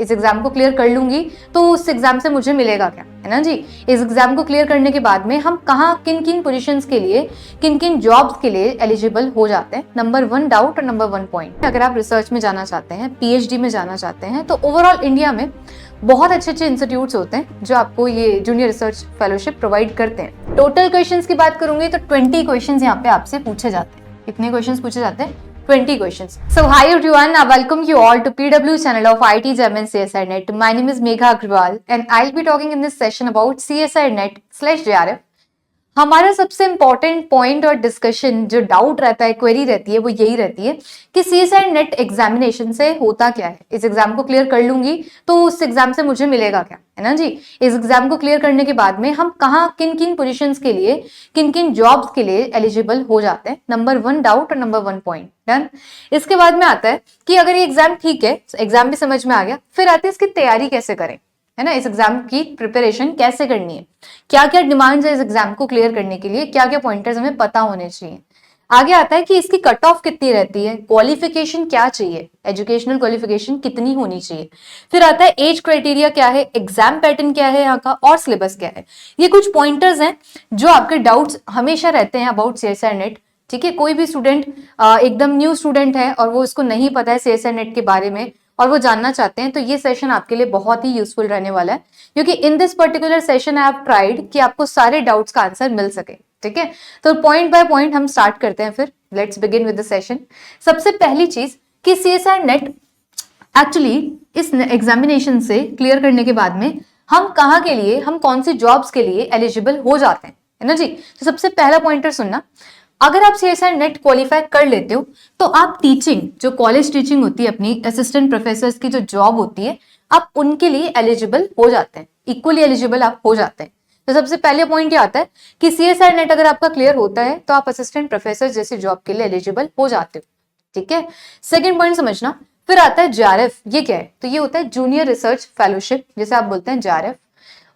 इस एग्जाम को क्लियर कर लूंगी तो उस एग्जाम से मुझे मिलेगा क्या, है ना जी। इस एग्जाम को क्लियर करने के बाद में हम कहाँ किन किन पोजीशंस के लिए, किन किन जॉब्स के लिए एलिजिबल हो जाते हैं। नंबर 1 डाउट और नंबर 1 पॉइंट, अगर आप रिसर्च में जाना चाहते हैं, पीएचडी में जाना चाहते हैं, तो ओवरऑल इंडिया में बहुत अच्छे इंस्टीट्यूट्स होते हैं जो आपको ये जूनियर रिसर्च फेलोशिप प्रोवाइड करते हैं। टोटल क्वेश्चंस की बात करूंगी तो 20 क्वेश्चंस यहाँ पे आपसे पूछे जाते हैं। कितने क्वेश्चंस पूछे जाते हैं? 20 questions. So hi everyone, I welcome you all to PW channel of IT Gem and CSI Net. My name is Megha Agrawal and I'll be talking in this session about CSI Net/JRF. हमारा सबसे important point और discussion जो doubt रहता है, query रहती है, वो यही रहती है कि सीएसआई नेट एग्जामिनेशन से होता क्या है। इस एग्जाम को क्लियर कर लूंगी तो उस एग्जाम से मुझे मिलेगा क्या, है ना जी। इस एग्जाम को क्लियर करने के बाद में हम कहाँ किन किन पोजीशंस के लिए, किन किन जॉब्स के लिए एलिजिबल हो जाते हैं। नंबर 1 डाउट और नंबर 1 पॉइंट डन। इसके बाद में आता है कि अगर ये एग्जाम ठीक है, एग्जाम भी समझ में आ गया, फिर आती है इसकी तैयारी कैसे करें, है ना। इस एग्जाम की प्रिपरेशन कैसे करनी है, क्या क्या डिमांड्स है इस एग्जाम को क्लियर करने के लिए, क्या क्या पॉइंटर्स हमें पता होने चाहिए। आगे आता है कि इसकी कट ऑफ कितनी रहती है, क्वालिफिकेशन क्या चाहिए, एजुकेशनल क्वालिफिकेशन कितनी होनी चाहिए। फिर आता है एज क्राइटेरिया क्या है, एग्जाम पैटर्न क्या है यहाँ का, और सिलेबस क्या है। ये कुछ पॉइंटर्स हैं जो आपके डाउट्स हमेशा रहते हैं अबाउट सीएसआई नेट। ठीक है, कोई भी स्टूडेंट एकदम न्यू स्टूडेंट है और वो उसको नहीं पता है सीएसआई नेट के बारे में और वो जानना चाहते हैं, तो ये सेशन आपके लिए बहुत ही यूजफुल रहने वाला है, क्योंकि in this particular session I have tried कि आपको सारे डाउट्स का आंसर मिल सके। ठीक है, तो पॉइंट बाय पॉइंट हम स्टार्ट करते हैं। फिर let's begin with the session. सबसे पहली चीज कि सीएसआई नेट एक्चुअली इस एग्जामिनेशन से क्लियर करने के बाद में हम कहाँ के लिए, हम कौन सी जॉब्स के लिए एलिजिबल हो जाते हैं, है ना जी। तो सबसे पहला पॉइंटर सुनना, अगर आप सीएसआई नेट क्वालिफाई कर लेते हो तो आप टीचिंग, जो कॉलेज टीचिंग होती है अपनी, असिस्टेंट प्रोफेसर्स की जो जॉब होती है, आप उनके लिए एलिजिबल हो जाते हैं, इक्वली एलिजिबल आप हो जाते हैं। तो सबसे पहले पॉइंट ये आता है कि सीएसआई नेट अगर आपका क्लियर होता है तो आप असिस्टेंट प्रोफेसर जैसी जॉब के लिए एलिजिबल हो जाते हो। ठीक है, सेकेंड पॉइंट समझना। फिर आता है जेआरएफ। ये क्या है? तो ये होता है जूनियर रिसर्च फेलोशिप, जिसे आप बोलते हैं जेआरएफ।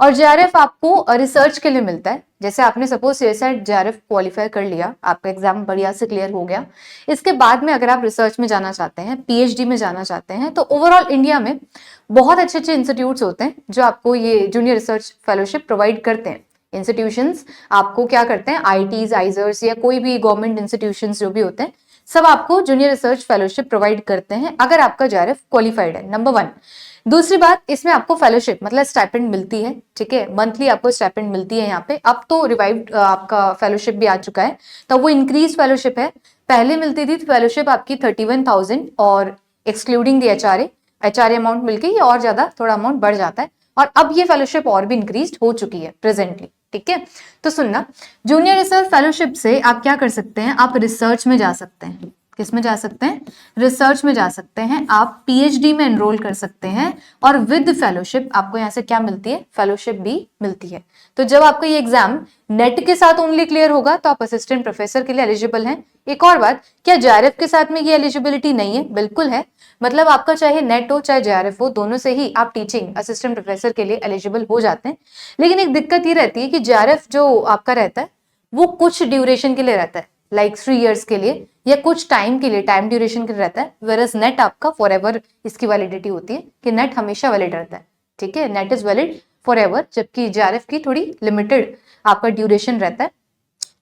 और जेआरएफ आपको रिसर्च के लिए मिलता है। जैसे आपने सपोज सीएसआई जेआरएफ क्वालिफाई कर लिया, आपका एग्जाम बढ़िया से क्लियर हो गया, इसके बाद में अगर आप रिसर्च में जाना चाहते हैं, पीएचडी में जाना चाहते हैं, तो ओवरऑल इंडिया में बहुत अच्छे इंस्टीट्यूट्स होते हैं जो आपको ये जूनियर रिसर्च फेलोशिप प्रोवाइड करते हैं। इंस्टीट्यूशंस आपको क्या करते हैं, आईटीज, आइजर्स या कोई भी गवर्नमेंट इंस्टीट्यूशंस जो भी होते हैं, सब आपको जूनियर रिसर्च फेलोशिप प्रोवाइड करते हैं अगर आपका जेआरएफ क्वालिफाइड है। नंबर 1। दूसरी बात, इसमें आपको फेलोशिप मतलब स्टाइपेंड मिलती है। ठीक है, मंथली आपको स्टाइपेंड मिलती है यहाँ पे। अब तो रिवाइव्ड आपका फेलोशिप भी आ चुका है, तो वो इंक्रीज फेलोशिप है। पहले मिलती थी फेलोशिप आपकी 31,000 और एक्सक्लूडिंग द एचआरए अमाउंट मिलके ये और ज्यादा थोड़ा अमाउंट बढ़ जाता है, और अब ये फेलोशिप और भी इंक्रीज हो चुकी है प्रेजेंटली। ठीक है, तो सुनना, जूनियर रिसर्च फेलोशिप से आप क्या कर सकते हैं, आप रिसर्च में जा सकते हैं। किस में जा सकते हैं? रिसर्च में जा सकते हैं। आप पीएचडी में एनरोल कर सकते हैं और विद फेलोशिप आपको यहाँ से क्या मिलती है, फेलोशिप भी मिलती है। तो जब आपका ये एग्जाम नेट के साथ ओनली क्लियर होगा तो आप असिस्टेंट प्रोफेसर के लिए एलिजिबल हैं। एक और बात, क्या जेआरएफ के साथ में ये एलिजिबिलिटी नहीं है? बिल्कुल है। मतलब आपका चाहे नेट हो चाहे जेआरएफ हो, दोनों से ही आप टीचिंग असिस्टेंट प्रोफेसर के लिए एलिजिबल हो जाते हैं। लेकिन एक दिक्कत ये रहती है कि जेआरएफ जो आपका रहता है वो कुछ ड्यूरेशन के लिए रहता है, लाइक 3 इयर्स के लिए या कुछ टाइम के लिए, टाइम ड्यूरेशन के लिए रहता है। वेरस नेट आपका फॉरएवर इसकी वैलिडिटी होती है कि नेट हमेशा वैलिड रहता है। ठीक है, नेट इज वैलिड फॉरएवर, जबकि जेआरएफ की थोड़ी लिमिटेड आपका ड्यूरेशन रहता है।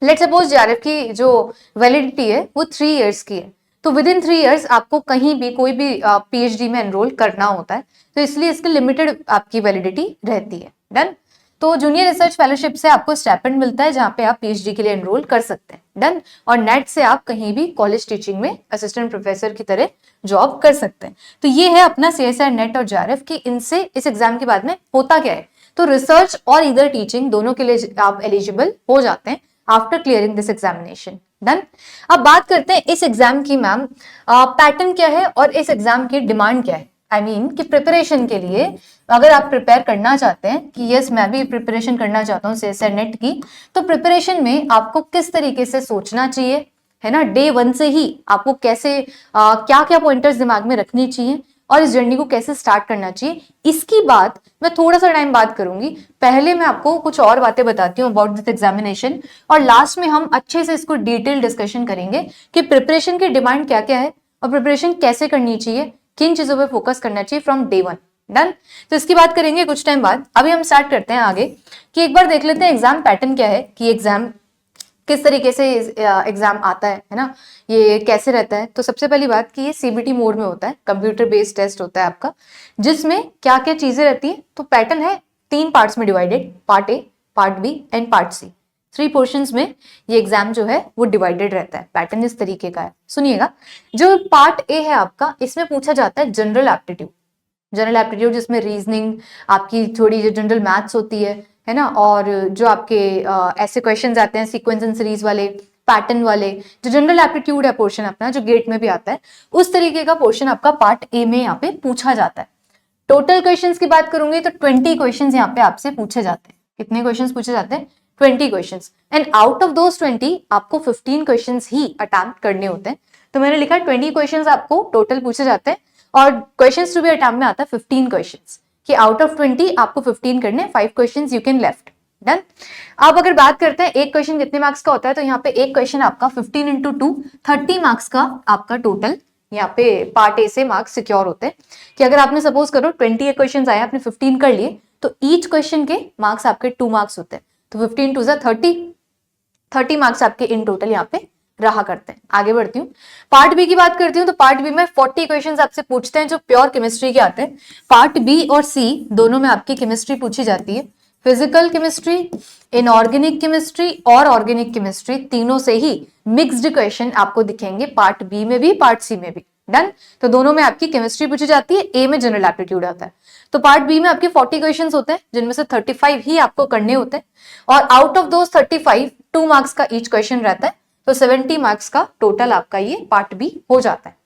लेट्स सपोज जेआरएफ की जो वैलिडिटी है वो 3 इयर्स की है, तो विद इन 3 इयर्स आपको कहीं भी कोई भी पीएचडी में एनरोल करना होता है, तो इसलिए इसकी लिमिटेड आपकी वैलिडिटी रहती है। डन। तो जूनियर रिसर्च फेलोशिप से आपको स्टाइपेंड मिलता है जहां पे आप पीएचडी के लिए एनरोल कर सकते हैं। डन। और नेट से आप कहीं भी कॉलेज टीचिंग में असिस्टेंट प्रोफेसर की तरह जॉब कर सकते हैं। तो ये है अपना सीएसआई नेट और जेआरएफ की, इनसे इस एग्जाम के बाद में होता क्या है, तो रिसर्च और इधर टीचिंग दोनों के लिए आप एलिजिबल हो जाते हैं after clearing this examination. Done. अब बात करते हैं इस एग्जाम की मैम पैटर्न क्या है और इस एग्जाम की डिमांड क्या है। आई मीन कि प्रिपरेशन के लिए अगर आप प्रिपेयर करना चाहते हैं कि यस मैं भी प्रिपरेशन करना चाहता हूँ सीएसआई नेट की, तो प्रिपरेशन में आपको किस तरीके से सोचना चाहिए, है ना। डे 1 से ही आपको कैसे क्या क्या पॉइंटर्स दिमाग में रखनी चाहिए और इस जर्नी को कैसे स्टार्ट करना चाहिए, इसकी बात मैं थोड़ा सा टाइम बाद करूंगी। पहले मैं आपको कुछ और बातें बताती हूँ अबाउट दिस एग्जामिनेशन, और लास्ट में हम अच्छे से इसको डिटेल डिस्कशन करेंगे कि प्रिपरेशन की डिमांड क्या क्या है और प्रिपरेशन कैसे करनी चाहिए, किन चीजों पे फोकस करना चाहिए फ्रॉम डे 1। डन। तो इसकी बात करेंगे कुछ टाइम बाद। अभी हम स्टार्ट करते हैं आगे कि एक बार देख लेते हैं एग्जाम पैटर्न क्या है, कि एग्जाम किस तरीके से एग्जाम आता है ना, ये कैसे रहता है। तो सबसे पहली बात कि ये सीबीटी मोड में होता है, कंप्यूटर बेस्ड टेस्ट होता है आपका, जिसमें क्या क्या चीजें रहती है। तो पैटर्न है 3 पार्ट्स में divided, part A, part B and part C. 3 portions में ये एग्जाम जो है वो डिवाइडेड रहता है। पैटर्न इस तरीके का है, सुनिएगा। जो पार्ट ए है आपका, इसमें पूछा जाता है जनरल एप्टीट्यूड। जनरल एप्टीट्यूड जिसमें रीजनिंग, आपकी थोड़ी जो जनरल मैथ्स होती है ना, और जो आपके ऐसे क्वेश्चंस आते हैं सीक्वेंस एंड सीरीज वाले, पैटर्न वाले, जो जनरल एप्टीट्यूड है पोर्शन अपना, जो गेट में भी आता है, उस तरीके का पोर्शन आपका पार्ट ए में यहाँ पे पूछा जाता है। टोटल क्वेश्चंस की बात करूंगी तो 20 क्वेश्चंस यहाँ पे आपसे पूछे जाते हैं। कितने क्वेश्चंस पूछे जाते हैं? 20 questions. And out of those 20 आपको 15 क्वेश्चंस ही अटेम्प्ट करने होते हैं। तो मैंने लिखा 20 क्वेश्चंस आपको टोटल पूछे जाते हैं, और क्वेश्चंस टू बी अटेम्प्ट में आता है 15 क्वेश्चंस, कि आउट ऑफ 20 आपको 15 करने, 5 questions you can left. Done. अब अगर बात करते हैं एक क्वेश्चन कितने मार्क्स का होता है, तो यहाँ पे एक क्वेश्चन आपका 15 इंटू 2 30 मार्क्स का आपका टोटल यहाँ पे पार्ट ए से मार्क्स सिक्योर होते हैं। कि अगर आपने सपोज करो 20 क्वेश्चन आए, आपने 15 कर लिए, तो ईच क्वेश्चन के मार्क्स आपके 2 मार्क्स होते हैं। तो 15 2 30 मार्क्स आपके इन टोटल यहाँ पे रहा करते हैं। आगे बढ़ती हूँ, पार्ट बी की बात करती हूँ। तो पार्ट बी में 40 क्वेश्चंस आपसे पूछते हैं जो प्योर केमिस्ट्री के आते हैं। पार्ट बी और सी दोनों में आपकी केमिस्ट्री पूछी जाती है। फिजिकल केमिस्ट्री, इनऑर्गेनिक केमिस्ट्री और ऑर्गेनिक केमिस्ट्री, तीनों से ही मिक्स्ड क्वेश्चन आपको दिखेंगे, पार्ट बी में भी पार्ट सी में भी। डन। तो दोनों में आपकी केमिस्ट्री पूछी जाती है, ए में जनरल एप्टीट्यूड आता है। तो पार्ट बी में आपके 40 क्वेश्चंस होते हैं, जिनमें से 35 ही आपको करने होते हैं, और आउट ऑफ दोस 35 2 मार्क्स का ईच क्वेश्चन रहता है। तो 70 मार्क्स का टोटल आपका ये पार्ट बी हो जाता है।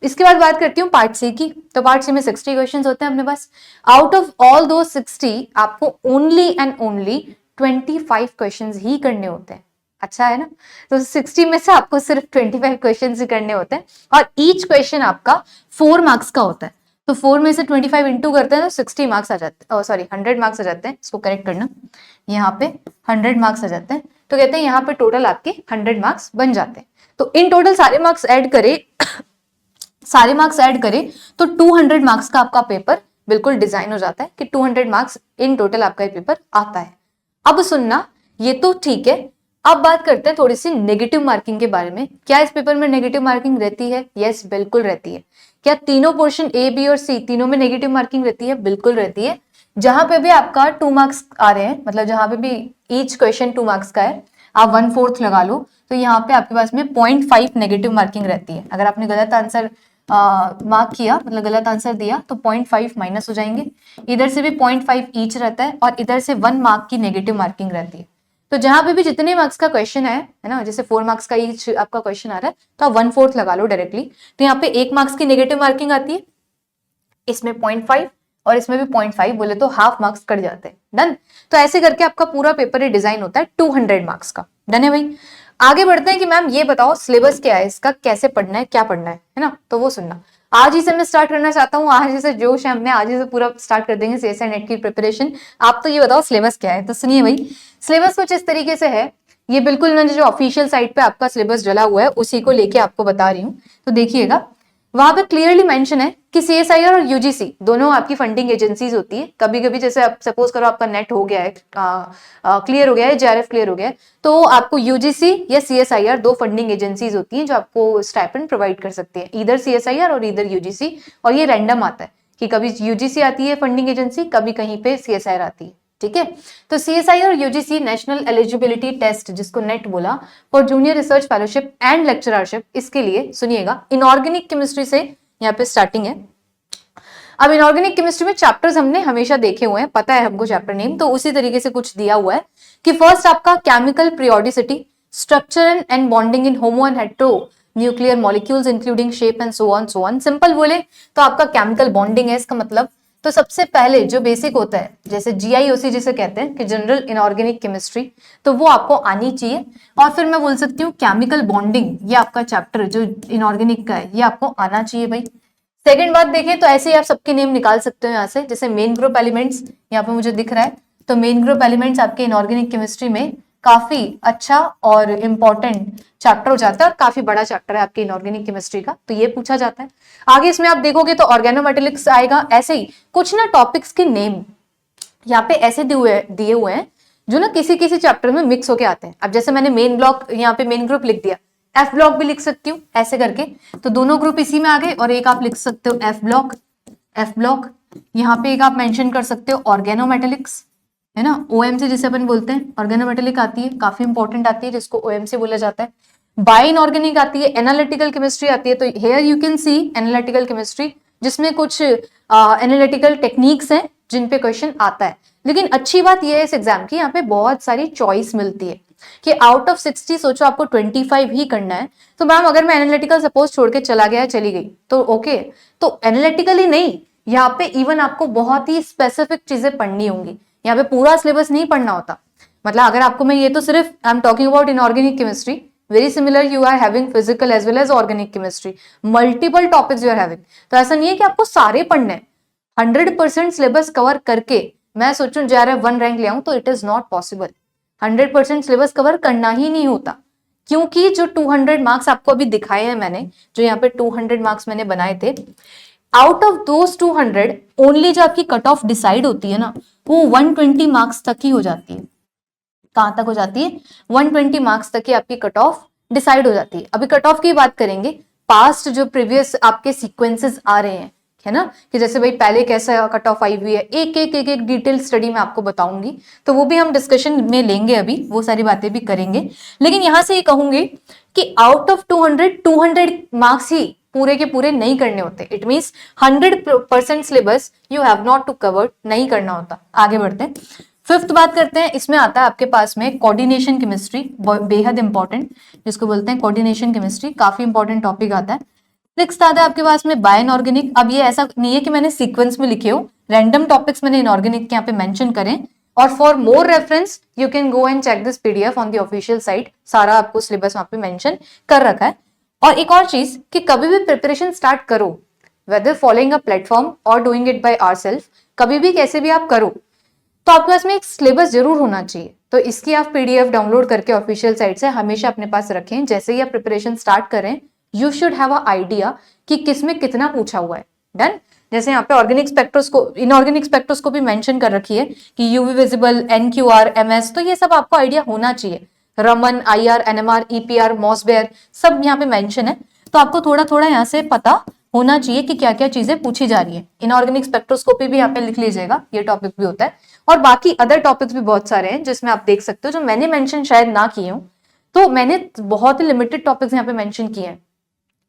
इसके बाद बात करती हूँ पार्ट सी की। तो पार्ट सी में 60 क्वेश्चंस होते हैं अपने पास। आउट ऑफ ऑल दो 60 आपको ओनली एंड ओनली 25 क्वेश्चंस ही करने होते हैं। अच्छा है ना। तो 60 में से आपको सिर्फ 25 क्वेश्चंस ही करने होते हैं, और ईच क्वेश्चन आपका 4 मार्क्स का होता है। तो 4 में से 25 इंटू करते हैं तो 60 मार्क्स आ जाते हैं, सॉरी 100 मार्क्स आ जाते हैं। इसको करेक्ट करना, यहाँ पे 100 मार्क्स आ जाते हैं। तो कहते हैं यहाँ पे टोटल आपके 100 मार्क्स बन जाते हैं। तो इन टोटल सारे मार्क्स ऐड करें तो 200 मार्क्स का आपका पेपर बिल्कुल डिजाइन हो जाता है, कि 200 मार्क्स इन टोटल आपका ये पेपर आता है। अब सुनना, ये तो ठीक है। अब बात करते हैं थोड़ी सी नेगेटिव मार्किंग के बारे में। क्या इस पेपर में नेगेटिव मार्किंग रहती है? यस, बिल्कुल रहती है। क्या तीनों पोर्शन ए, बी और सी तीनों में नेगेटिव मार्किंग रहती है? बिल्कुल रहती है। जहां पे भी आपका 2 मार्क्स आ रहे हैं, मतलब जहां पे भी ईच क्वेश्चन 2 मार्क्स का है, आप 1/4 लगा लो, तो यहाँ पे आपके पास में 0.5 नेगेटिव मार्किंग रहती है। अगर आपने गलत आंसर मार्क किया, मतलब गलत आंसर दिया, तो 0.5 माइनस हो जाएंगे। इधर से भी 0.5 ईच रहता है, और इधर से 1 मार्क की नेगेटिव मार्किंग रहती है। तो जहां पे भी जितने मार्क्स का क्वेश्चन है ना, जैसे 4 मार्क्स का ईच आपका क्वेश्चन आ रहा है, तो आप 1/4 लगा लो डायरेक्टली। तो यहाँ पे 1 मार्क्स की नेगेटिव मार्किंग आती है, इसमें 0.5 और इसमें भी 0.5, बोले तो हाफ मार्क्स कट जाते हैं। डन। तो ऐसे करके आपका पूरा पेपर डिजाइन होता है 200 मार्क्स का। डन है भाई। आगे बढ़ते हैं कि मैम ये बताओ सिलेबस क्या है इसका, कैसे पढ़ना है, क्या पढ़ना है ना। तो वो सुनना, आज ही से मैं स्टार्ट करना चाहता हूँ, आज ही से जोश है, हमने आज ही से पूरा स्टार्ट कर देंगे सीएसई नेट की प्रिपरेशन। आप तो ये बताओ सिलेबस क्या है। तो सुनिए भाई, सिलेबस कुछ इस तरीके से है। ये बिल्कुल मैंने जो ऑफिशियल साइट पे आपका सिलेबस डला हुआ है उसी को लेके आपको बता रही हूँ। तो देखिएगा, वहां पे क्लियरली मेंशन है कि सीएसआईआर और यूजीसी दोनों आपकी फंडिंग एजेंसीज होती है। कभी कभी जैसे आप सपोज करो आपका नेट हो गया है, क्लियर हो गया है, जेआरएफ क्लियर हो गया है, तो आपको यूजीसी या सीएसआईआर 2 फंडिंग एजेंसीज होती हैं जो आपको स्टाइपेंड प्रोवाइड कर सकती है, इधर सीएसआईआर और इधर यूजीसी। और ये रैंडम आता है कि कभी यूजीसी आती है फंडिंग एजेंसी, कभी कहीं पे सीएसआईआर आती है। ठीक है। तो सीएसआई और यूजीसी नेशनल एलिजिबिलिटी टेस्ट, जिसको नेट बोला, for junior research fellowship and lecturership, इसके लिए सुनिएगा इनऑर्गेनिक केमिस्ट्री से यहाँ पे स्टार्टिंग है। अब इनऑर्गेनिक केमिस्ट्री में चैप्टर्स हमने हमेशा देखे हुए हैं, पता है हमको चैप्टर नेम, तो उसी तरीके से कुछ दिया हुआ है कि फर्स्ट आपका chemical periodicity, structure and bonding in homo and hetero nuclear molecules including shape and so on. Simple बोले तो आपका केमिकल बॉन्डिंग है इसका मतलब। तो सबसे पहले जो बेसिक होता है, जैसे जीआईओसी जिसे कहते हैं कि जनरल इनऑर्गेनिक केमिस्ट्री, तो वो आपको आनी चाहिए। और फिर मैं बोल सकती हूँ केमिकल बॉन्डिंग, ये आपका चैप्टर जो इनऑर्गेनिक का है ये आपको आना चाहिए भाई। सेकंड बात देखें तो ऐसे ही आप सबके नेम निकाल सकते हो यहाँ से, जैसे मेन ग्रुप एलिमेंट्स यहाँ पे मुझे दिख रहा है, तो मेन ग्रुप एलिमेंट्स आपके इनऑर्गेनिक केमिस्ट्री में काफी अच्छा और इम्पोर्टेंट चैप्टर हो जाता है और काफी बड़ा चैप्टर है आपके इनऑर्गेनिक केमिस्ट्री का, तो ये पूछा जाता है। आगे इसमें आप देखोगे तो ऑर्गेनोमेटेलिक्स आएगा। ऐसे ही कुछ ना टॉपिक्स के नेम यहाँ पे ऐसे दिए हुए हैं जो ना किसी किसी चैप्टर में मिक्स होके आते हैं। अब जैसे मैंने मेन ब्लॉक यहाँ पे मेन ग्रुप लिख दिया, एफ ब्लॉक भी लिख सकती हूँ ऐसे करके, तो दोनों ग्रुप इसी में आ गए। और एक आप लिख सकते हो एफ ब्लॉक, एफ ब्लॉक यहाँ पे एक आप मेंशन कर सकते हो ऑर्गेनोमेटेलिक्स, है ना, ओएमसी जिसे अपन बोलते हैं। ऑर्गेनोमेटेलिक आती है, काफी इंपॉर्टेंट आती है, जिसको ओएमसी बोला जाता है। बाय इनऑर्गेनिक आती है, एनालिटिकल केमिस्ट्री आती है। तो here you can see analytical chemistry, जिसमें कुछ एनालिटिकल टेक्निक्स हैं जिन पे क्वेश्चन आता है। लेकिन अच्छी बात यह है इस एग्जाम की, यहाँ पे बहुत सारी चॉइस मिलती है कि आउट ऑफ 60 सोचो आपको 25 ही करना है, तो मैम अगर मैं एनालिटिकल सपोज छोड़ के चला गया, चली गई, तो ओके, तो एनालिटिकल ही नहीं, यहाँ पे इवन आपको बहुत ही स्पेसिफिक चीजें पढ़नी होंगी। यहाँ पे पूरा सिलेबस नहीं पढ़ना होता। मतलब अगर आपको मैं ये तो सिर्फ I am talking about inorganic chemistry, very similar you are having physical as well as organic chemistry, multiple topics you are having. तो ऐसा नहीं है कि आपको सारे पढ़ने हैं। 100% सिलेबस कवर करके मैं सोचूं JRF 1 रैंक ले आऊं, तो it is not possible. 100% syllabus cover करना ही नहीं होता, क्योंकि जो 200 मार्क्स आपको अभी दिखाए हैं मैंने, जो यहाँ पे 200 मार्क्स मैंने बनाए थे, आउट ऑफ दोस 200 ओनली जो आपकी कट ऑफ डिसाइड होती है ना, वो 120 मार्क्स तक ही हो जाती है। कहां तक हो जाती है? 120 मार्क्स तक ही आपकी कट ऑफ डिसाइड हो जाती है। अभी कट ऑफ की बात करेंगे, पास्ट जो प्रीवियस आपके सीक्वेंसेस आ रहे हैं, है ना, कि जैसे भाई पहले कैसा कट ऑफ आई हुई है, एक डिटेल स्टडी में आपको बताऊंगी, तो वो भी हम डिस्कशन में लेंगे, अभी वो सारी बातें भी करेंगे। लेकिन यहां से ये कहूंगी कि आउट ऑफ 200 मार्क्स ही पूरे के पूरे नहीं करने होते। It means 100% syllabus you have not to cover, नहीं करना होता। आगे बढ़ते हैं, फिफ्थ बात करते हैं। इसमें आता है आपके पास में कोऑर्डिनेशन केमिस्ट्री, बेहद इंपॉर्टेंट, जिसको बोलते हैं कोऑर्डिनेशन केमिस्ट्री, काफी इंपॉर्टेंट टॉपिक आता है। सिक्स्थ आता है आपके पास में बाय इनऑर्गेनिक। अब ये ऐसा नहीं है कि मैंने सीक्वेंस में लिखे हो, रैंडम टॉपिक्स मैंने इनऑर्गेनिक के यहाँ पे मेंशन करें। और for more reference you can go and check this PDF on the official site, सारा आपको सिलेबस वहां पे मेंशन कर रखा है। और एक और चीज कि कभी भी प्रिपरेशन स्टार्ट करो, वेदर फॉलोइंग अ प्लेटफॉर्म और डूइंग इट बाय आवरसेल्फ, कभी भी कैसे भी आप करो, तो आपके पास में एक सिलेबस जरूर होना चाहिए। तो इसकी आप पीडीएफ डाउनलोड करके ऑफिशियल साइट से हमेशा अपने पास रखें। जैसे ही आप प्रिपरेशन स्टार्ट करें, you should have a idea कि किसमें कितना पूछा हुआ है। डन। जैसे यहाँ पे organic spectroscopy, inorganic spectroscopy mention कर रखी है कि यूवी विजिबल, एनक्यूआर, एमएस, तो ये सब आपको आइडिया होना चाहिए। रमन, आईआर, एनएमआर, ईपीआर, मॉसबेयर, सब यहाँ पे मेंशन है, तो आपको थोड़ा थोड़ा यहाँ से पता होना चाहिए कि क्या क्या चीजें पूछी जा रही है। इनऑर्गेनिक स्पेक्ट्रोस्कोपी भी यहाँ पे लिख लीजिएगा, ये टॉपिक भी होता है। और बाकी अदर टॉपिक्स भी बहुत सारे हैं जिसमें आप देख सकते हो, जो मैंने मेंशन शायद ना किए हूं, तो मैंने बहुत ही लिमिटेड टॉपिक्स यहाँ पे मेंशन किए हैं।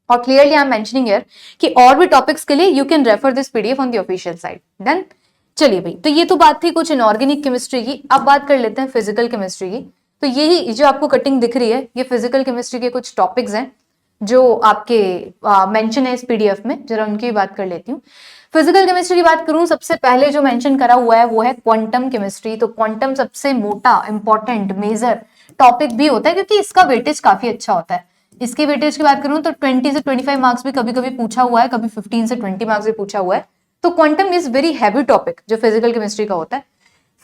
और clearly I am mentioning here कि और भी टॉपिक्स के लिए you can refer this PDF on the official site. Done. चलिए भाई, तो ये तो बात थी कुछ इनऑर्गेनिक केमिस्ट्री की। अब बात कर लेते हैं फिजिकल केमिस्ट्री की। तो यही जो आपको कटिंग दिख रही है, ये फिजिकल केमिस्ट्री के कुछ टॉपिक्स हैं जो आपके मेंशन है इस पीडीएफ में। जरा उनकी बात कर लेती हूँ। फिजिकल केमिस्ट्री की बात करूं, सबसे पहले जो मेंशन करा हुआ है वो है क्वांटम केमिस्ट्री। तो क्वांटम सबसे मोटा, इंपॉर्टेंट, मेजर टॉपिक भी होता है, क्योंकि इसका वेटेज काफी अच्छा होता है। इसकी वेटेज की बात करूं तो 20 से 25 मार्क्स भी कभी कभी पूछा हुआ है, कभी 15 से 20 मार्क्स भी पूछा हुआ है। तो quantum is very heavy topic जो फिजिकल केमिस्ट्री का होता है।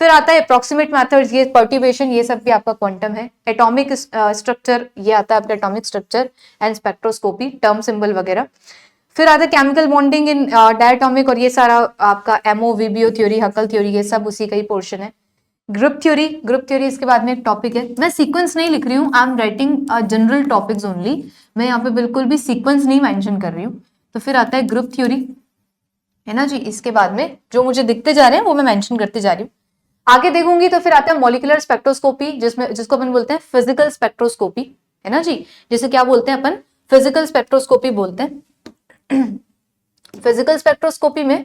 फिर आता है अप्रोक्सीमेट मेथड्स, ये पर्ट्यूबेशन, ये सब भी आपका क्वांटम है। एटॉमिक स्ट्रक्चर, ये आता है आपका atomic structure and spectroscopy, term symbol वगैरह। फिर आता है केमिकल बॉन्डिंग इन डायटोमिक, और ये सारा आपका एमओ, वीबीओ थ्योरी, हकल थ्योरी, ये सब उसी का ही पोर्शन है। ग्रुप थ्योरी, ग्रुप थ्योरी इसके बाद में एक टॉपिक है। मैं सीक्वेंस नहीं लिख रही हूँ, I am writing general topics only. मैं यहाँ पे बिल्कुल भी सीक्वेंस नहीं मेंशन कर रही हूँ। तो फिर आता है ग्रुप थ्योरी, है ना जी। इसके बाद में जो मुझे दिखते जा रहे हैं वो मैं मेंशन करते जा रही हूँ। आगे देखूंगी तो फिर आता है मॉलिक्यूलर स्पेक्ट्रोस्कोपी, जिसको अपन बोलते हैं फिजिकल स्पेक्ट्रोस्कोपी, है ना जी। जिसे क्या बोलते हैं अपन? फिजिकल स्पेक्ट्रोस्कोपी बोलते हैं। फिजिकल स्पेक्ट्रोस्कोपी में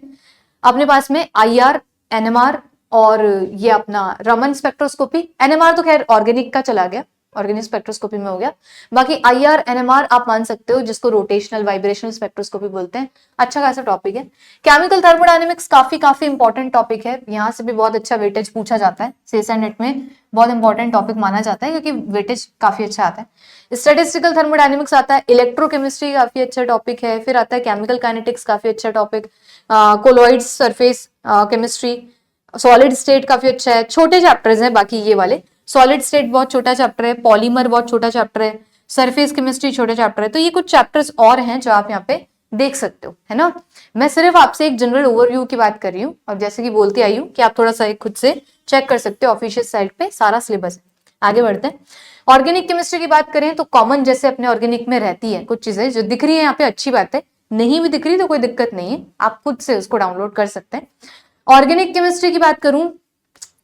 अपने पास में आईआर, एनएमआर और ये अपना रमन स्पेक्ट्रोस्कोपी। एनएमआर तो खैर ऑर्गेनिक का चला गया, ऑर्गेनिक स्पेक्ट्रोस्कोपी में हो गया। बाकी आईआर, एनएमआर आप मान सकते हो, जिसको रोटेशनल वाइब्रेशनल स्पेक्ट्रोस्कोपी बोलते हैं। अच्छा खासा टॉपिक है। केमिकल थर्मोडायनेमिक्स काफी इंपॉर्टेंट टॉपिक है। यहाँ से भी बहुत अच्छा वेटेज पूछा जाता है, सेस एंड नेट में बहुत इंपॉर्टेंट टॉपिक माना जाता है, क्योंकि वेटेज काफी अच्छा आता है। स्टैटिस्टिकल थर्मोडायनेमिक्स आता है। इलेक्ट्रोकेमिस्ट्री काफी अच्छा टॉपिक है। फिर आता है केमिकल काइनेटिक्स, काफी अच्छा topic. Colloids, surface chemistry, solid state काफी अच्छा है। छोटे चैप्टर्स हैं बाकी ये वाले, सॉलिड स्टेट बहुत छोटा चैप्टर है, पॉलीमर बहुत छोटा चैप्टर है, सरफेस केमिस्ट्री छोटा चैप्टर है। तो ये कुछ चैप्टर्स और हैं जो आप यहाँ पे देख सकते हो, है ना। मैं सिर्फ आपसे एक जनरल ओवरव्यू की बात कर रही हूँ, और जैसे कि बोलती आई हूँ कि आप थोड़ा सा खुद से चेक कर सकते हो, ऑफिशियल साइट पे सारा सिलेबस है। आगे बढ़ते हैं। ऑर्गेनिक केमिस्ट्री की बात करें तो कॉमन जैसे अपने ऑर्गेनिक में रहती है कुछ चीजें जो दिख रही है यहाँ पे, अच्छी बात है, नहीं भी दिख रही तो कोई दिक्कत नहीं है, आप खुद से उसको डाउनलोड कर सकते हैं। ऑर्गेनिक केमिस्ट्री की बात करूं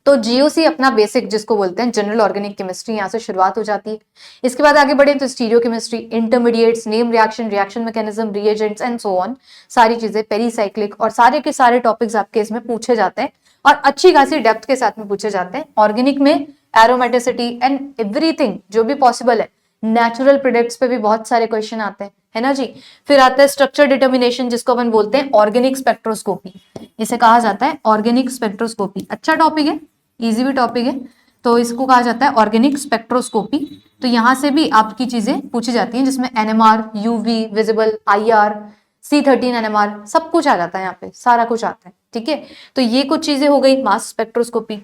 तो जीओसी अपना बेसिक जिसको बोलते हैं जनरल ऑर्गेनिक केमिस्ट्री, यहाँ से शुरुआत हो जाती है। इसके बाद आगे बढ़े तो stereo chemistry, intermediates, name reaction, reaction mechanism, reagents and so on, सारी चीजें, पेरीसाइक्लिक, और सारे के सारे टॉपिक्स आपके इसमें पूछे जाते हैं और अच्छी खासी डेप्थ के साथ में पूछे जाते हैं। ऑर्गेनिक में एरोमेटिसिटी एंड एवरीथिंग जो भी पॉसिबल है, नेचुरल प्रोडक्ट्स पे भी बहुत सारे क्वेश्चन आते हैं, है ना जी। फिर आता है स्ट्रक्चर डिटर्मिनेशन जिसको अपन बोलते हैं ऑर्गेनिक स्पेक्ट्रोस्कोपी, इसे कहा जाता है ऑर्गेनिक स्पेक्ट्रोस्कोपी। अच्छा टॉपिक है, इजी भी टॉपिक है, तो इसको कहा जाता है ऑर्गेनिक स्पेक्ट्रोस्कोपी। तो यहां से भी आपकी चीजें पूछी जाती हैं जिसमें NMR, UV, visible, IR, C13 NMR, सब कुछ आ जाता है यहाँ पे, सारा कुछ आता है, ठीक है। तो ये कुछ चीजें हो गई मास स्पेक्ट्रोस्कोपी।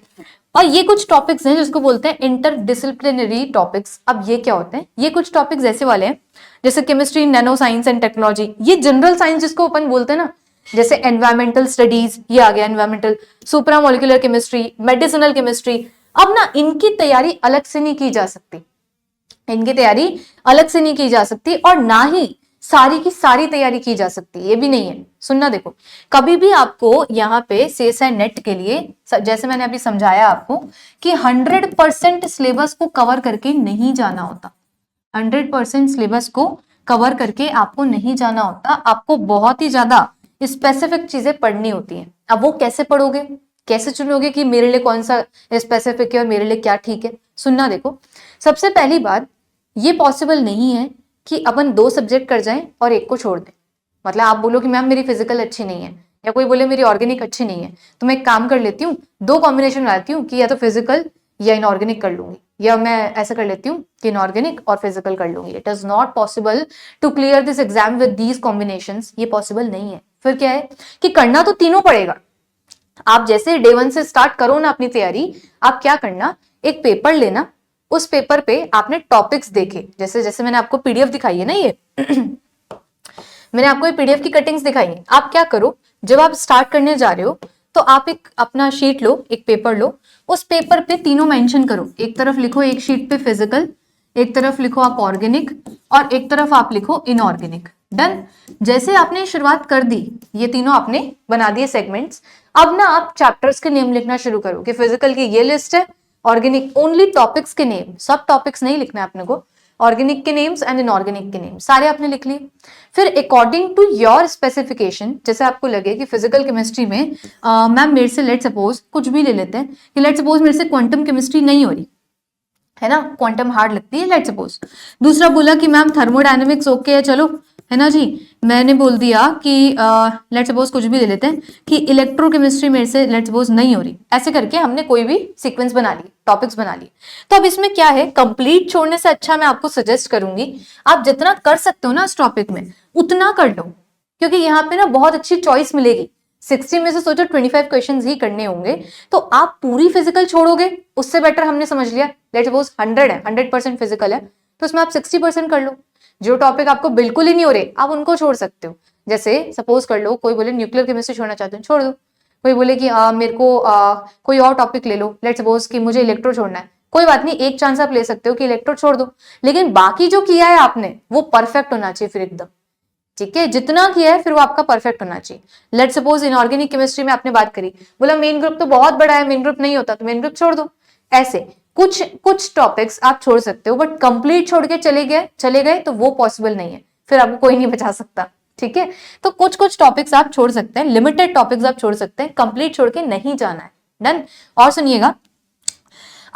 और ये कुछ टॉपिक्स हैं जिसको बोलते हैं इंटरडिसिप्लिनरी टॉपिक्स। अब ये क्या होते हैं, ये कुछ टॉपिक्स ऐसे वाले हैं जैसे chemistry, nano science and technology, ये जनरल साइंस जिसको अपन बोलते हैं ना, जैसे एनवायरमेंटल स्टडीज, ये आ गया environmental, supra molecular chemistry, medicinal chemistry. अब ना इनकी तैयारी अलग से नहीं की जा सकती, इनकी तैयारी अलग से नहीं की जा सकती, और ना ही सारी की सारी तैयारी की जा सकती है, ये भी नहीं है। सुनना, देखो कभी भी आपको यहाँ पे सीएसआई नेट के लिए, जैसे मैंने अभी समझाया आपको कि 100% सिलेबस को कवर करके नहीं जाना होता, 100% सिलेबस को कवर करके आपको नहीं जाना होता, आपको बहुत ही ज्यादा स्पेसिफिक चीजें पढ़नी होती हैं। अब वो कैसे पढ़ोगे, कैसे चुनोगे कि मेरे लिए कौन सा स्पेसिफिक है और मेरे लिए क्या ठीक है। सुनना, देखो सबसे पहली बात, ये पॉसिबल नहीं है कि अपन 2 सब्जेक्ट कर जाएं और एक को छोड़ दें। मतलब आप बोलो कि मैम मेरी फिजिकल अच्छी नहीं है, या कोई बोले मेरी ऑर्गेनिक अच्छी नहीं है, तो मैं एक काम कर लेती हूँ, 2 कॉम्बिनेशन बनाती हूँ कि या तो फिजिकल या इनऑर्गेनिक कर लूंगी, या मैं ऐसा कर लेती हूँ कि इनऑर्गेनिक और फिजिकल कर लूंगी। It is not possible to clear this exam with these combinations, ये पॉसिबल नहीं है। फिर क्या है कि करना तो तीनों पड़ेगा। आप जैसे डे 1 से स्टार्ट करो ना अपनी तैयारी, आप क्या करना, एक पेपर लेना, उस पेपर पे आपने टॉपिक्स देखे, जैसे जैसे मैंने आपको पीडीएफ दिखाई है ना, ये मैंने आपको ये पीडीएफ की कटिंग्स दिखाई है। आप क्या करो, जब आप स्टार्ट करने जा रहे हो तो आप एक अपना शीट लो, एक पेपर लो, उस पेपर पे तीनों मेंशन करो। एक तरफ लिखो एक शीट पे फिजिकल, एक तरफ लिखो आप ऑर्गेनिक, और एक तरफ आप लिखो इनऑर्गेनिक। डन। जैसे आपने शुरुआत कर दी, ये तीनों आपने बना दिए सेगमेंट्स, अब ना आप चैप्टर्स के नेम लिखना शुरू करो कि फिजिकल की ये लिस्ट है, ऑर्गेनिक ओनली टॉपिक्स के नेम, सब टॉपिक्स नहीं लिखना है अपने को, ऑर्गेनिक के नेम्स एंड इनऑर्गेनिक के नेम सारे आपने लिख लिए। फिर अकॉर्डिंग टू योर स्पेसिफिकेशन, जैसे आपको लगे कि फिजिकल केमिस्ट्री में मैम मेरे से लेट सपोज कुछ भी ले लेते हैं कि लेट सपोज मेरे से क्वांटम केमिस्ट्री नहीं हो रही है ना, क्वांटम हार्ड लगती है लेट सपोज। दूसरा बोला कि मैम थर्मोडायनेमिक्स ओके है, चलो है ना जी। मैंने बोल दिया कि लेट सपोज कुछ भी ले लेते हैं कि इलेक्ट्रोकेमिस्ट्री मेरे से लेट सपोज नहीं हो रही। ऐसे करके हमने कोई भी सीक्वेंस बना ली, टॉपिक्स बना लिए। तो अब इसमें क्या है, कंप्लीट छोड़ने से अच्छा मैं आपको सजेस्ट करूंगी आप जितना कर सकते हो ना इस टॉपिक में उतना कर लो, क्योंकि यहाँ पे ना बहुत अच्छी चॉइस मिलेगी। 60 में से सोचो 25 क्वेश्चंस ही करने होंगे, तो आप पूरी फिजिकल छोड़ोगे, उससे बेटर हमने समझ लिया लेट सपोज 100 है, 100% फिजिकल है, तो उसमें आप 60% कर लो। जो टॉपिक आपको बिल्कुल ही नहीं हो रहे आप उनको छोड़ सकते हो। जैसे सपोज कर लो कोई बोले न्यूक्लियर केमिस्ट्री छोड़ना चाहते हैं, छोड़ दो। कोई बोले कि मेरे को कोई और टॉपिक ले लो, लेट सपोज कि मुझे इलेक्ट्रो छोड़ना है, कोई बात नहीं, एक चांस आप ले सकते हो कि इलेक्ट्रो छोड़ दो, लेकिन बाकी जो किया है आपने वो परफेक्ट होना चाहिए फिर एकदम, ठीक है। जितना किया है फिर वो आपका परफेक्ट होना चाहिए। लेट सपोज इनऑर्गेनिक केमिस्ट्री में आपने बात करी, बोला मेन ग्रुप तो बहुत बड़ा है, मेन ग्रुप नहीं होता, तो मेन ग्रुप छोड़ दो। ऐसे कुछ कुछ टॉपिक्स आप छोड़ सकते हो, बट कंप्लीट छोड़ के चले गए तो वो पॉसिबल नहीं है, फिर आपको कोई नहीं बचा सकता, ठीक है। तो कुछ कुछ टॉपिक्स आप छोड़ सकते हैं, लिमिटेड टॉपिक्स आप छोड़ सकते हैं, कंप्लीट छोड़ के नहीं जाना है। डन। और सुनिएगा,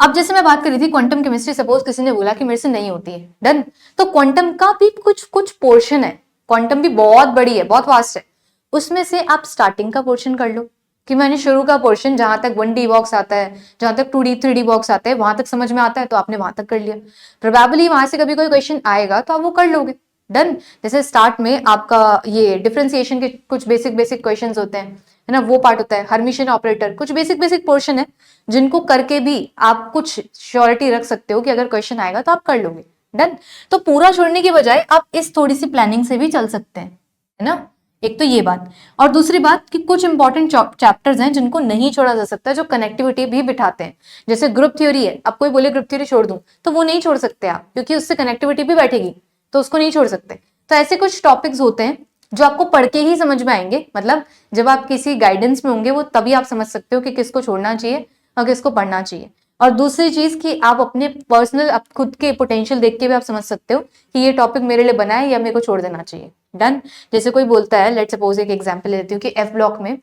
अब जैसे मैं बात कर रही थी क्वांटम केमिस्ट्री, सपोज किसी ने बोला कि मेरे से नहीं होती है, डन, तो क्वांटम का भी कुछ कुछ पोर्शन है, क्वांटम भी बहुत बड़ी है, बहुत वास्ट है, उसमें से आप स्टार्टिंग का पोर्शन कर लो कि मैंने शुरू का पोर्शन जहां तक 1D बॉक्स आता है, जहां तक 2D 3D बॉक्स आता है, वहां तक समझ में आता है तो आपने वहां तक कर लिया। प्रोबेबली वहां से कभी कोई क्वेश्चन आएगा तो आप वो कर लोगे, डन। जैसे स्टार्ट में आपका ये डिफरेंशिएशन के कुछ बेसिक बेसिक क्वेश्चंस होते हैं, है ना, वो पार्ट होता है। हर्मिशियन ऑपरेटर, कुछ बेसिक बेसिक पोर्शन है जिनको करके भी आप कुछ श्योरिटी रख सकते हो कि अगर क्वेश्चन आएगा तो आप कर लोगे। डन। तो पूरा छोड़ने की बजाय आप इस थोड़ी सी प्लानिंग से भी चल सकते हैं, है ना। एक तो ये बात, और दूसरी बात कि कुछ इंपॉर्टेंट चैप्टर्स हैं जिनको नहीं छोड़ा जा सकता, जो कनेक्टिविटी भी बिठाते हैं। जैसे ग्रुप थ्योरी है, अब कोई बोले ग्रुप थ्योरी छोड़ दूं, तो वो नहीं छोड़ सकते आप, क्योंकि उससे कनेक्टिविटी भी बैठेगी, तो उसको नहीं छोड़ सकते। तो ऐसे कुछ टॉपिक्स होते हैं जो आपको पढ़ के ही समझ में आएंगे, मतलब जब आप किसी गाइडेंस में होंगे वो तभी आप समझ सकते हो कि किसको छोड़ना चाहिए और किसको पढ़ना चाहिए। और दूसरी चीज कि आप अपने पर्सनल, आप खुद के पोटेंशियल देख के भी आप समझ सकते हो कि ये टॉपिक मेरे लिए बना है या मेरे को छोड़ देना चाहिए। डन। जैसे कोई बोलता है, लेट्स सपोज एक एग्जांपल लेती हूँ कि एफ ब्लॉक में,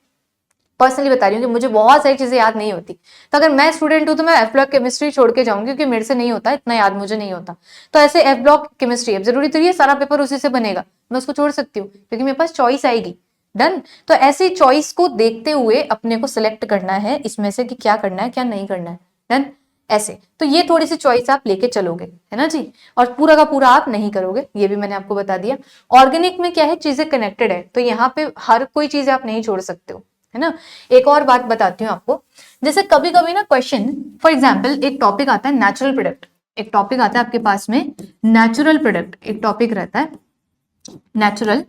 पर्सनली बता रही हूँ कि मुझे बहुत सारी चीजें याद नहीं होती, तो अगर मैं स्टूडेंट हूँ तो मैं एफ ब्लॉक केमिस्ट्री छोड़ के जाऊंगी, क्योंकि मेरे से नहीं होता, इतना याद मुझे नहीं होता। तो ऐसे एफ ब्लॉक केमिस्ट्री, अब जरूरी तो ये सारा पेपर उसी से बनेगा, मैं उसको छोड़ सकती हूँ क्योंकि मेरे पास चॉइस आएगी। डन। तो ऐसी चॉइस को देखते हुए अपने को सिलेक्ट करना है इसमें से कि क्या करना है क्या नहीं करना है। डन। ऐसे तो ये थोड़ी सी चॉइस आप लेके चलोगे, है ना जी, और पूरा का पूरा आप नहीं करोगे, ये भी मैंने आपको बता दिया। ऑर्गेनिक में क्या है, चीजें कनेक्टेड है, तो यहाँ पे हर कोई चीज आप नहीं छोड़ सकते हो, है ना। एक और बात बताती हूँ आपको, जैसे कभी कभी ना क्वेश्चन, फॉर एग्जाम्पल एक टॉपिक आता है नेचुरल प्रोडक्ट, एक टॉपिक आता है आपके पास में नेचुरल प्रोडक्ट, एक टॉपिक रहता है नेचुरल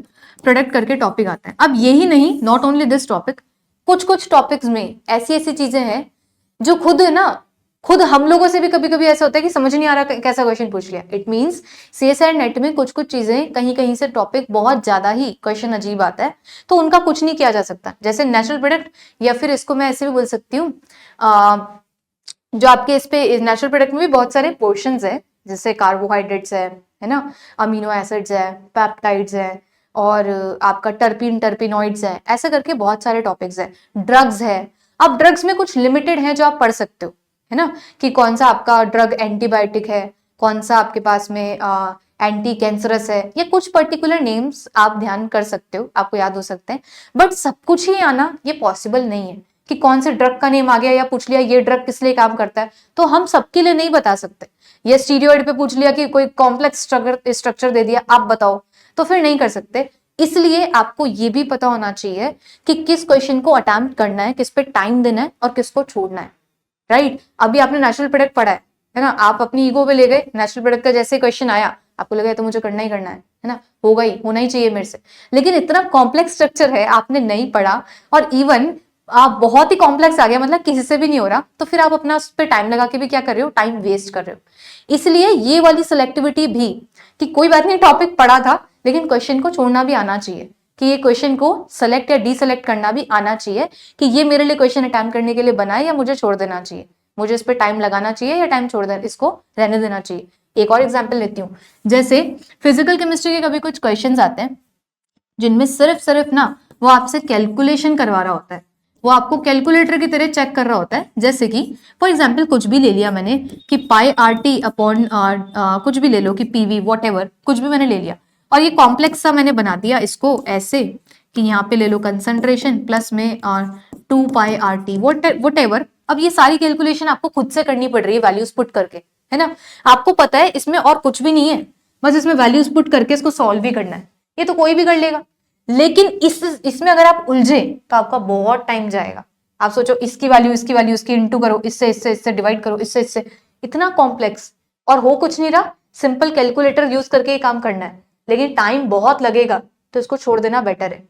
प्रोडक्ट करके टॉपिक आता है। अब यही नहीं, नॉट ओनली दिस टॉपिक, कुछ कुछ टॉपिक्स में ऐसी ऐसी चीजें हैं जो खुद है ना, खुद हम लोगों से भी कभी कभी ऐसा होता है कि समझ नहीं आ रहा कैसा क्वेश्चन पूछ लिया। इट मींस सीएसआई नेट में कुछ कुछ चीजें, कहीं कहीं से टॉपिक बहुत ज्यादा ही क्वेश्चन अजीब आता है, तो उनका कुछ नहीं किया जा सकता। जैसे नेचुरल प्रोडक्ट, या फिर इसको मैं ऐसे भी बोल सकती हूँ, जो आपके इस पे नेचुरल प्रोडक्ट में भी बहुत सारे पोर्शंस है, जैसे कार्बोहाइड्रेट्स है ना, अमीनो एसिड्स है, पेप्टाइड्स है, और आपका टर्पीन टर्पिनॉइड्स है, ऐसे करके बहुत सारे टॉपिक्स है। ड्रग्स है, अब ड्रग्स में कुछ लिमिटेड है जो आप पढ़ सकते हो, है ना, कि कौन सा आपका ड्रग एंटीबायोटिक है, कौन सा आपके पास में एंटी कैंसरस है, या कुछ पर्टिकुलर नेम्स आप ध्यान कर सकते हो, आपको याद हो सकते हैं। बट सब कुछ ही आना ये पॉसिबल नहीं है, कि कौन से ड्रग का नेम आ गया या पूछ लिया ये ड्रग किस लिए काम करता है, तो हम सबके लिए नहीं बता सकते। ये स्टीरॉयड पे पूछ लिया कि कोई कॉम्प्लेक्स स्ट्रक्चर दे दिया, आप बताओ, तो फिर नहीं कर सकते। इसलिए आपको ये भी पता होना चाहिए कि किस क्वेश्चन को अटेम्प्ट करना है, किस पे टाइम देना है और किसको छोड़ना है। राइट। अभी आपने नेचुरल प्रोडक्ट पढ़ा है ना, आप अपनी ईगो पे ले गए, नेचुरल प्रोडक्ट का जैसे क्वेश्चन आया आपको लगा तो मुझे करना ही करना है ना, होगा ही, होना ही चाहिए मेरे से, लेकिन इतना कॉम्प्लेक्स स्ट्रक्चर है, आपने नहीं पढ़ा, और इवन आप बहुत ही कॉम्प्लेक्स आ गया, मतलब किसी से भी नहीं हो रहा, तो फिर आप अपना उस पर टाइम लगा के भी क्या कर रहे हो, टाइम वेस्ट कर रहे हो। इसलिए ये वाली सिलेक्टिविटी भी, कि कोई बात नहीं टॉपिक पढ़ा था, लेकिन क्वेश्चन को छोड़ना भी आना चाहिए, कि ये क्वेश्चन को सेलेक्ट या डीसेलेक्ट करना भी आना चाहिए, कि ये मेरे लिए क्वेश्चन अटेम्प्ट करने के लिए बना है या मुझे छोड़ देना चाहिए, मुझे इस पर टाइम लगाना चाहिए या टाइम छोड़ देना, इसको रहने देना चाहिए। एक और एग्जाम्पल लेती हूँ, जैसे फिजिकल केमिस्ट्री के कभी कुछ क्वेश्चन आते हैं जिनमें सिर्फ ना वो आपसे कैलकुलेशन करवा रहा होता है, वो आपको कैलकुलेटर की तरह चेक कर रहा होता है। जैसे कि फॉर एग्जाम्पल कुछ भी ले लिया मैंने कि पाई आर टी अपॉन कुछ भी ले लो कि पीवी वॉट एवर, कुछ भी मैंने ले लिया और ये कॉम्प्लेक्स सा मैंने बना दिया इसको ऐसे कि यहाँ पे ले लो कंसंट्रेशन प्लस में 2 पाई आर टी वॉट एवर। अब ये सारी कैलकुलेशन आपको खुद से करनी पड़ रही है वैल्यूज पुट करके, है ना। आपको पता है इसमें और कुछ भी नहीं है, बस इसमें वैल्यूज पुट करके इसको सॉल्व भी करना है, ये तो कोई भी कर लेगा। लेकिन इसमें अगर आप उलझे तो आपका बहुत टाइम जाएगा। आप सोचो इसकी वैल्यू इसकी इंटू करो, इससे डिवाइड करो, इससे, इतना कॉम्प्लेक्स, और हो कुछ नहीं रहा, सिंपल कैलकुलेटर यूज करके ये काम करना है, लेकिन टाइम बहुत लगेगा, तो इसको छोड़ देना बेटर है।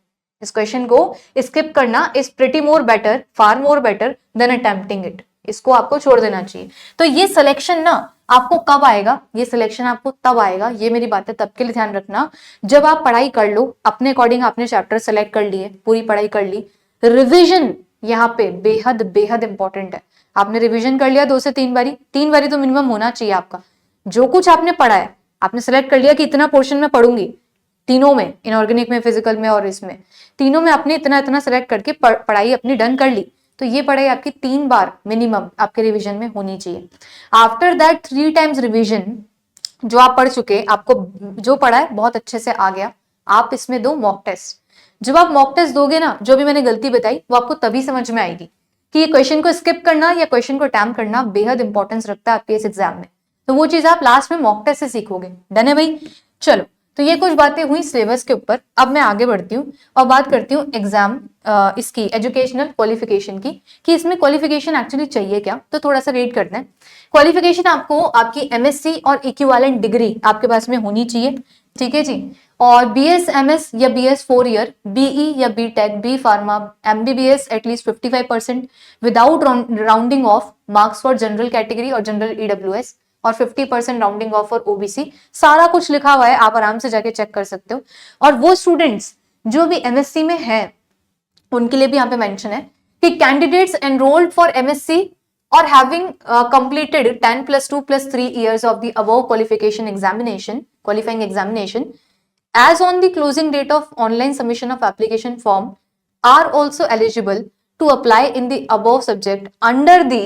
इस क्वेश्चन को स्किप करना is pretty more better, far more better than attempting it. इसको आपको छोड़ देना चाहिए। तो ये सिलेक्शन ना आपको कब आएगा, ये सिलेक्शन आपको तब आएगा, ये मेरी बात है, तब के लिए ध्यान रखना जब आप पढ़ाई कर लो अपने अकॉर्डिंग, आपने चैप्टर सेलेक्ट कर लिए, पूरी पढ़ाई कर ली, रिविजन यहाँ पे बेहद बेहद इंपॉर्टेंट है। आपने रिविजन कर लिया 2 से 3 बारी, 3 बारी तो मिनिमम होना चाहिए आपका। जो कुछ आपने पढ़ा है, आपने सेलेक्ट कर लिया कि इतना पोर्शन में पढ़ूंगी, तीनों में, इनऑर्गेनिक में, फिजिकल में और इसमें, तीनों में आपने इतना इतना सेलेक्ट करके पढ़ाई अपनी डन कर ली, तो ये पढ़ाई आपकी 3 बार मिनिमम आपके रिवीजन में होनी चाहिए। आफ्टर दैट 3 टाइम्स रिवीजन, जो आप पढ़ चुके, आपको जो पढ़ा है बहुत अच्छे से आ गया, आप इसमें दो मॉक टेस्ट। जब आप मॉक टेस्ट दोगे ना, जो भी मैंने गलती बताई वो आपको तभी समझ में आएगी कि ये क्वेश्चन को स्किप करना या क्वेश्चन को अटेम्प्ट करना बेहद इंपॉर्टेंस रखता है आपके इस एग्जाम में। तो वो चीज आप लास्ट में मॉक टेस्ट से सीखोगे। डन है भाई? चलो तो ये कुछ बातें हुई सिलेबस के ऊपर। अब मैं आगे बढ़ती हूँ और बात करती हूँ एग्जाम इसकी एजुकेशनल क्वालिफिकेशन की, कि इसमें क्वालिफिकेशन एक्चुअली चाहिए क्या। तो थोड़ा सा रीड करते हैं। क्वालिफिकेशन आपको आपकी एमएससी और इक्विवेलेंट डिग्री आपके पास में होनी चाहिए, ठीक है जी। और बीएस एमएस या बीएस 4 ईयर, बीई या B tech, B pharma, MBBS at least 55% without rounding off marks for general category और जनरल ईडब्ल्यूएस, और 50% राउंडिंग ऑफ फॉर ओबीसी। सारा कुछ लिखा हुआ है, आप आराम से जाके चेक कर सकते हो। और वो स्टूडेंट्स जो भी एमएससी में है उनके लिए भी यहाँ पे मेंशन है कि candidates enrolled for MSc or having completed 10 plus 2 plus 3 years of the above qualifying examination as on the closing date of online submission of application form are also eligible to apply in the above subject under the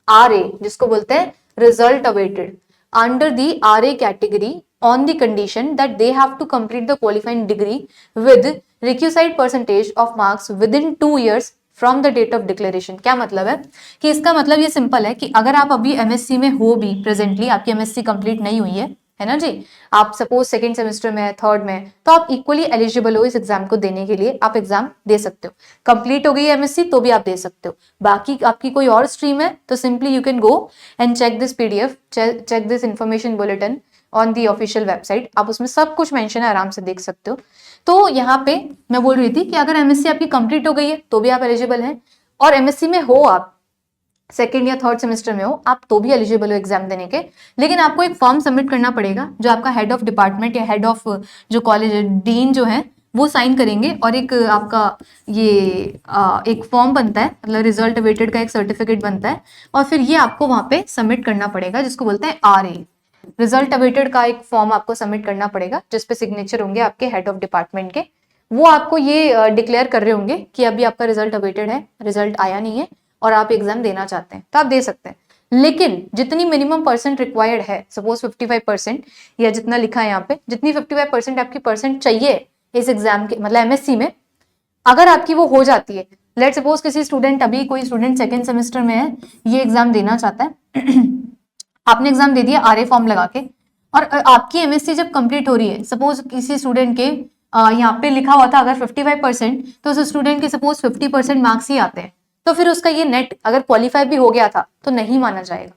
RA, जिसको बोलते हैं result awaited, under the RA category on the condition that they have to complete the qualifying degree with requisite percentage of marks within 2 years from the date of declaration. क्या मतलब है कि इसका मतलब ये सिंपल है कि अगर आप अभी एमएससी में हो भी, प्रेजेंटली आपकी एमएससी कंप्लीट नहीं हुई है ना जी, आप सपोज सेकंड सेमेस्टर में है, थर्ड में, तो आप इक्वली एलिजिबल हो इस एग्जाम को देने के लिए, आप एग्जाम दे सकते हो। कंप्लीट हो गई है एमएससी तो भी आप दे सकते हो। बाकी आपकी कोई और स्ट्रीम है तो simply you can go and check this PDF, check this information bulletin on the official website. आप उसमें सब कुछ मेंशन है, आराम से देख सकते हो। तो यहाँ पे मैं बोल रही थी कि अगर एमएससी आपकी कंप्लीट हो गई है तो भी आप एलिजिबल हैं, और एमएससी में हो आप सेकेंड या थर्ड सेमेस्टर में हो आप तो भी एलिजिबल हो एग्जाम देने के। लेकिन आपको एक फॉर्म सबमिट करना पड़ेगा जो आपका हेड ऑफ डिपार्टमेंट या हेड ऑफ जो कॉलेज डीन जो है वो साइन करेंगे, और एक आपका ये एक फॉर्म बनता है, मतलब रिजल्ट अवेटेड का एक सर्टिफिकेट बनता है, और फिर ये आपको वहां पे सबमिट करना पड़ेगा, जिसको बोलते हैं RA, रिजल्ट अवेटेड का एक फॉर्म आपको सबमिट करना पड़ेगा जिसपे सिग्नेचर होंगे आपके हेड ऑफ डिपार्टमेंट के। वो आपको ये डिक्लेयर कर रहे होंगे कि अभी आपका रिजल्ट अवेटेड है, रिजल्ट आया नहीं है और आप एग्जाम देना चाहते हैं तो आप दे सकते हैं। लेकिन जितनी मिनिमम परसेंट रिक्वायर्ड है, सपोज 55% या जितना लिखा है यहाँ पे, जितनी 55% आपकी परसेंट चाहिए इस एग्जाम के, मतलब एमएससी में, अगर आपकी वो हो जाती है, लेट सपोज किसी स्टूडेंट, अभी कोई स्टूडेंट सेकेंड सेमेस्टर में है, ये एग्जाम देना चाहता है आपने एग्जाम दे दिया RA फॉर्म लगा के, और आपकी एमएससी जब कंप्लीट हो रही है, सपोज किसी स्टूडेंट के यहाँ पे लिखा हुआ था अगर 55%, तो उस स्टूडेंट के सपोज 50% मार्क्स ही आते हैं, तो फिर उसका ये नेट अगर क्वालिफाई भी हो गया था तो नहीं माना जाएगा,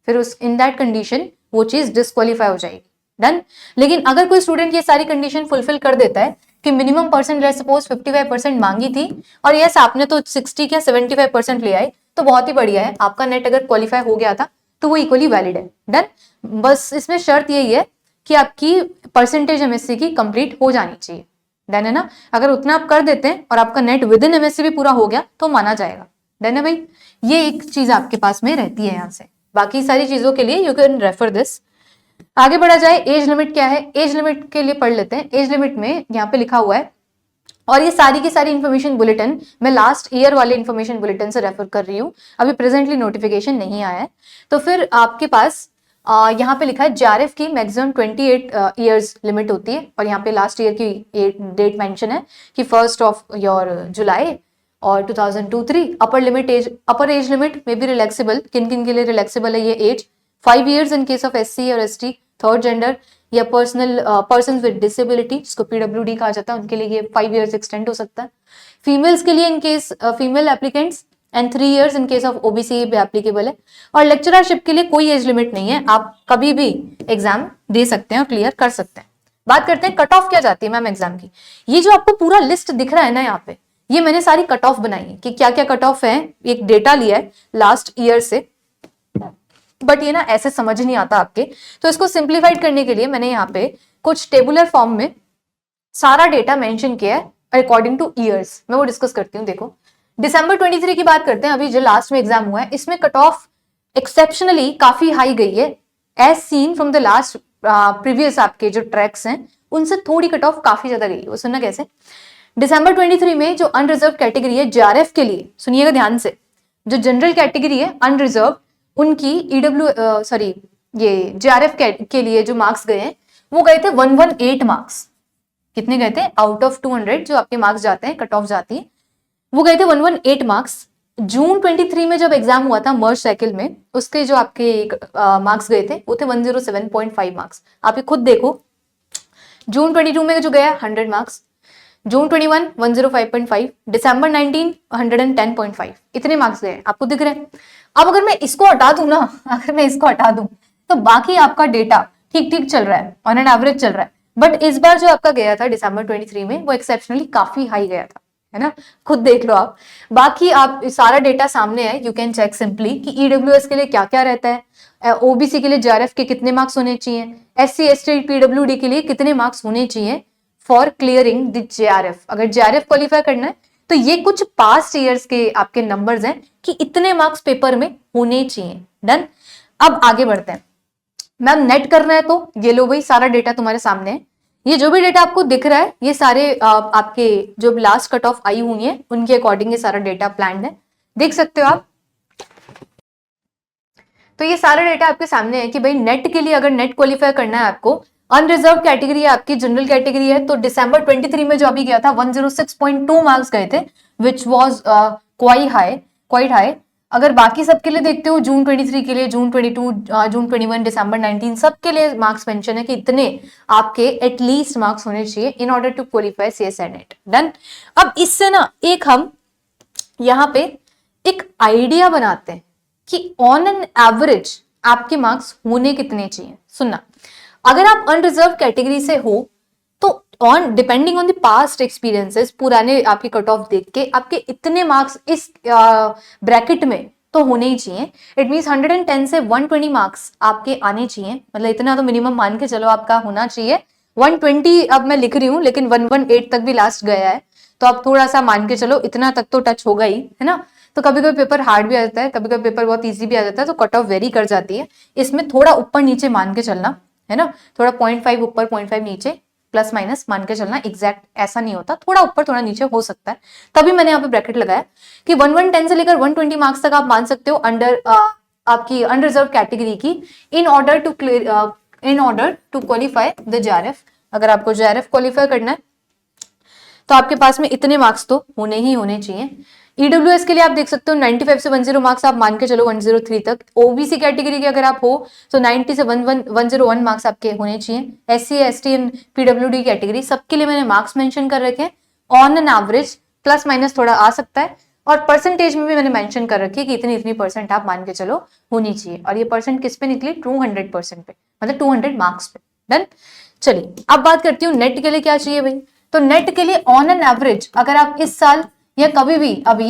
फिर उस इन दैट कंडीशन वो चीज डिस्क्वालीफाई हो जाएगी। डन। लेकिन अगर कोई स्टूडेंट ये सारी कंडीशन फुलफिल कर देता है कि मिनिमम परसेंट लेट सपोज 55% मांगी थी और यस आपने तो 60 या 75% ले आए, तो बहुत ही बढ़िया है, आपका नेट अगर क्वालिफाई हो गया था तो वो इक्वली वैलिड है। डन। बस इसमें शर्त यही है कि आपकी परसेंटेज एमएससी की कंप्लीट हो जानी चाहिए। डन है ना। अगर उतना आप कर देते हैं और आपका नेट विद इन एमएससी भी पूरा हो गया तो माना जाएगा। डन है भाई। ये एक चीज आपके पास में रहती है यहाँ से, बाकी सारी चीजों के लिए यू कैन रेफर दिस। आगे बढ़ा जाए, एज लिमिट क्या है, एज लिमिट के लिए पढ़ लेते हैं। एज लिमिट में यहाँ पे लिखा हुआ है, और ये सारी की सारी इन्फॉर्मेशन बुलेटिन मैं लास्ट ईयर वाले इन्फॉर्मेशन बुलेटिन से रेफर कर रही हूँ, अभी प्रेजेंटली नोटिफिकेशन नहीं आया है। तो फिर आपके पास यहाँ पे लिखा है JRF की मैक्सिमम 28 ईयर्स लिमिट होती है, और यहाँ पे लास्ट ईयर की डेट मेंशन है कि 1 जुलाई और 2002-03। अपर एज लिमिट में भी रिलैक्सेबल, किन किन के लिए रिलैक्सेबल है ये age, 5 years in case of SC और ST, थर्ड जेंडर या पर्सन विद डिसेबिलिटी जिसको PWD कहा जाता है, उनके लिए ये 5 years एक्सटेंड हो सकता है। फीमेल्स के लिए in case female applicants and 3 years in case of OBC भी एप्लीकेबल है। और लेक्चररशिप के लिए कोई एज लिमिट नहीं है, आप कभी भी एग्जाम दे सकते हैं और क्लियर कर सकते हैं। बात करते हैं कट ऑफ क्या जाती है मैम एग्जाम की। ये जो आपको पूरा लिस्ट दिख रहा है ना यहाँ पे, ये मैंने सारी कट ऑफ बनाई है कि क्या क्या कट ऑफ है, एक डेटा लिया है लास्ट ईयर से, बट ये ना ऐसे समझ नहीं आता आपके, तो इसको सिंप्लीफाइड करने के लिए मैंने यहाँ पे कुछ टेबुलर फॉर्म में सारा डेटा मेंशन किया है अकॉर्डिंग टू ईयर्स। मैं वो डिस्कस करती हूँ। देखो दिसंबर 23 की बात करते हैं, अभी जो लास्ट में एग्जाम हुआ है, इसमें कट ऑफ एक्सेप्शनली काफी हाई गई है, as seen from the last previous आपके जो ट्रैक्स हैं उनसे थोड़ी कट ऑफ काफी ज्यादा गई है। वो सुनना कैसे, दिसंबर 23 में जो अनरिजर्व कैटेगरी है JRF के लिए, सुनिएगा ध्यान से, जो जनरल कैटेगरी है अनरिजर्व, उनकी ये JRF के लिए जो मार्क्स गए हैं वो गए थे 118 मार्क्स। कितने गए थे आउट ऑफ 200 जो आपके मार्क्स जाते हैं, कट ऑफ जाती है, वो गए थे 118 मार्क्स। जून 23 में जब एग्जाम हुआ था मर्ज साइकिल में, उसके जो आपके मार्क्स गए थे वो थे 107.5 मार्क्स। आप ये खुद देखो जून 22 में जो गया 100 मार्क्स, जून 21 105.5, दिसंबर 19 110.5, इतने मार्क्स गए, आपको दिख रहे हैं। अब अगर मैं इसको हटा दूं ना, अगर मैं इसको हटा दूं तो बाकी आपका डेटा ठीक ठीक चल रहा है, ऑन एन एवरेज चल रहा है। बट इस बार जो आपका गया था दिसंबर 23 में, वो एक्सेप्शनली काफी हाई गया था, है ना, खुद देख लो आप। बाकी आप सारा डेटा सामने है, यू कैन चेक सिंपली कि ईडब्ल्यूएस के लिए क्या क्या रहता है, ओबीसी के लिए जेआरएफ के कितने मार्क्स होने चाहिए, एससी एसटी पीडब्ल्यूडी के लिए कितने मार्क्स होने चाहिए फॉर क्लियरिंग द जेआरएफ। अगर जेआरएफ क्वालिफाई करना है तो ये कुछ पास्ट ईयर्स के आपके नंबर्स हैं कि इतने मार्क्स पेपर में होने चाहिए। डन। अब आगे बढ़ते हैं। मैम नेट करना है तो ये लो भाई, सारा डेटा तुम्हारे सामने है। ये जो भी डेटा आपको दिख रहा है ये सारे आपके जो लास्ट कट ऑफ आई हुई है उनके अकॉर्डिंग ये सारा डेटा प्लान है, देख सकते हो आप। तो ये सारा डेटा आपके सामने है कि भाई नेट के लिए अगर नेट क्वालिफाई करना है आपको, अनरिजर्व कैटेगरी है आपकी, जनरल कैटेगरी है, तो दिसंबर 23 में जो अभी गया था 106.2 मार्क्स गए थे, विच वॉज क्वाइट हाई। अगर बाकी सबके लिए देखते हो, जून 23 के लिए, जून 22, जून 21, दिसंबर 19, सबके लिए मार्क्स मेंशन है कि इतने आपके एटलीस्ट मार्क्स होने चाहिए in order to qualify CSI NET. Done. अब इससे ना एक हम यहाँ पे एक आइडिया बनाते हैं कि ऑन एन एवरेज आपके मार्क्स होने कितने चाहिए। सुनना, अगर आप अनरिजर्व कैटेगरी से हो तो on depending on the past experiences, पुराने आपके कट ऑफ देख के आपके इतने मार्क्स इस ब्रैकेट में तो होने ही चाहिए। इट मीन्स 110 से 120 मार्क्स आपके आने चाहिए, मतलब इतना तो मिनिमम मान के चलो आपका होना चाहिए। 120 अब मैं लिख रही हूँ लेकिन 118 तक भी लास्ट गया है, तो आप थोड़ा सा मान के चलो इतना तक तो टच होगा ही, है ना। तो कभी कभी पेपर हार्ड भी आ जाता है, कभी कभी पेपर बहुत इजी भी आ जाता है, तो कट ऑफ वेरी कर जाती है। इसमें थोड़ा ऊपर नीचे मान के चलना, है ना, थोड़ा 0.5 ऊपर 0.5 नीचे, प्लस माइनस मान के चलना, एग्जैक्ट ऐसा नहीं होता, थोड़ा ऊपर थोड़ा नीचे हो सकता है। तभी मैंने यहाँ पे ब्रैकेट लगाया कि 110 से लेकर 120 मार्क्स तक आप मान सकते हो अंडर आपकी अनरिजर्व कैटेगरी की, in order to qualify the JRF. अगर आपको जेआरएफ क्वालिफाई करना है तो आपके पास में इतने मार्क्स तो होने ही होने चाहिए। ईडब्ल्यूएस के लिए आप देख सकते हो 95 से 10 मार्क्स आप मान के चलो 103 तक। ओबीसी कैटेगरी के अगर आप हो तो 90 से 101 मार्क्स आपके होने चाहिए। SC ST and PWD category सबके लिए मैंने मार्क्स मेंशन कर रखे हैं। On an average plus minus थोड़ा आ सकता है, और परसेंटेज में भी मैंने मेंशन कर रखी है कि इतनी इतनी परसेंट आप मान के चलो होनी चाहिए। और ये परसेंट किस पे निकली? 200% पे, मतलब 200 मार्क्स पे। डन। चलिए अब बात करती हूँ नेट के लिए क्या चाहिए भाई। तो नेट के लिए ऑन एन एवरेज अगर आप इस साल या कभी भी अभी